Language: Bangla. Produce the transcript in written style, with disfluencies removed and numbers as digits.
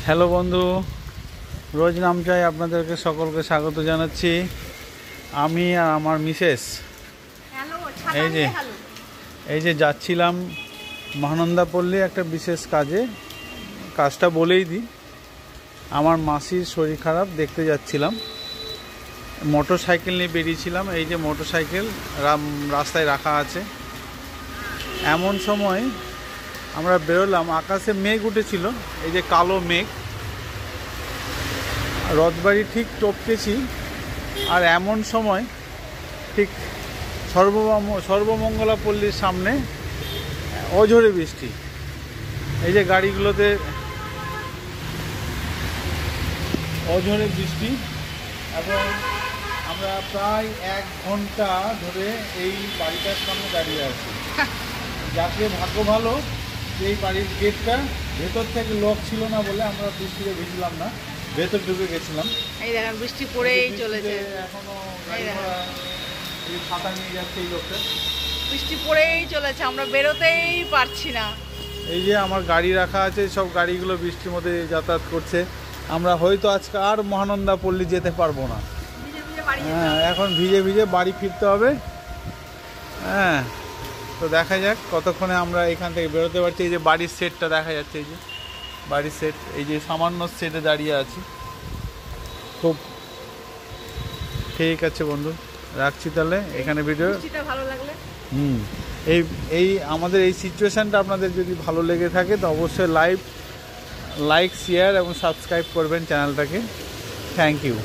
হ্যালো বন্ধু, রোজ নাম চাই আপনাদেরকে সকলকে স্বাগত জানাচ্ছি। আমি আর আমার মিসেস এই যে যাচ্ছিলাম মহানন্দা পল্লী একটা বিশেষ কাজটা বলেই দিই। আমার মাসির শরীর খারাপ, দেখতে যাচ্ছিলাম। মোটর সাইকেল নিয়ে বেরিয়েছিলাম। এই যে মোটর সাইকেল রাস্তায় রাখা আছে। এমন সময় আমরা বেরোলাম, আকাশে মেঘ উঠেছিল, এই যে কালো মেঘ। রথবাড়ি ঠিক টপকেছি, আর এমন সময় ঠিক সর্বমঙ্গলা পল্লীর সামনে অঝোরে বৃষ্টি। এই যে গাড়িগুলোতে অঝোরে বৃষ্টি, এবং আমরা প্রায় 1 ঘন্টা ধরে এই বাড়িটার সামনে দাঁড়িয়ে আছি। যাকে ভাগ্য ভালো যে এই বাড়ির গেটটা ভেতর থেকে লক ছিল না বলে আমরা বৃষ্টিতে ভিজলাম না, ভেতর ঢুকে গেছিলাম। এই দেখেন বৃষ্টি পড়েই চলেছে, এখনো এই ছাতা নিয়ে যাচ্ছে এই লোকটা। বৃষ্টি পড়েই চলেছে, আমরা বেরোতেই পারছি না। এই যে আমার গাড়ি রাখা আছে, সব গাড়িগুলো বৃষ্টির মধ্যে যাতায়াত করছে। আমরা হয়তো আজকে আর মহানন্দা পল্লী যেতে পারবো না। হ্যাঁ, এখন ভিজে ভিজে বাড়ি ফিরতে হবে। হ্যাঁ, তো দেখা যাক কতক্ষণে আমরা এখান থেকে বেরোতে পারছি। এই যে বাড়ির সেটটা দেখা যাচ্ছে, এই যে বাড়ির সেট, এই যে সামান্য সেটে দাঁড়িয়ে আছি। খুব ঠিক আছে বন্ধু, রাখছি তাহলে এখানে ভিডিও। ভালো লাগলে এই আমাদের এই সিচুয়েশানটা আপনাদের যদি ভালো লেগে থাকে তো অবশ্যই লাইক, শেয়ার এবং সাবস্ক্রাইব করবেন চ্যানেলটাকে। Thank you.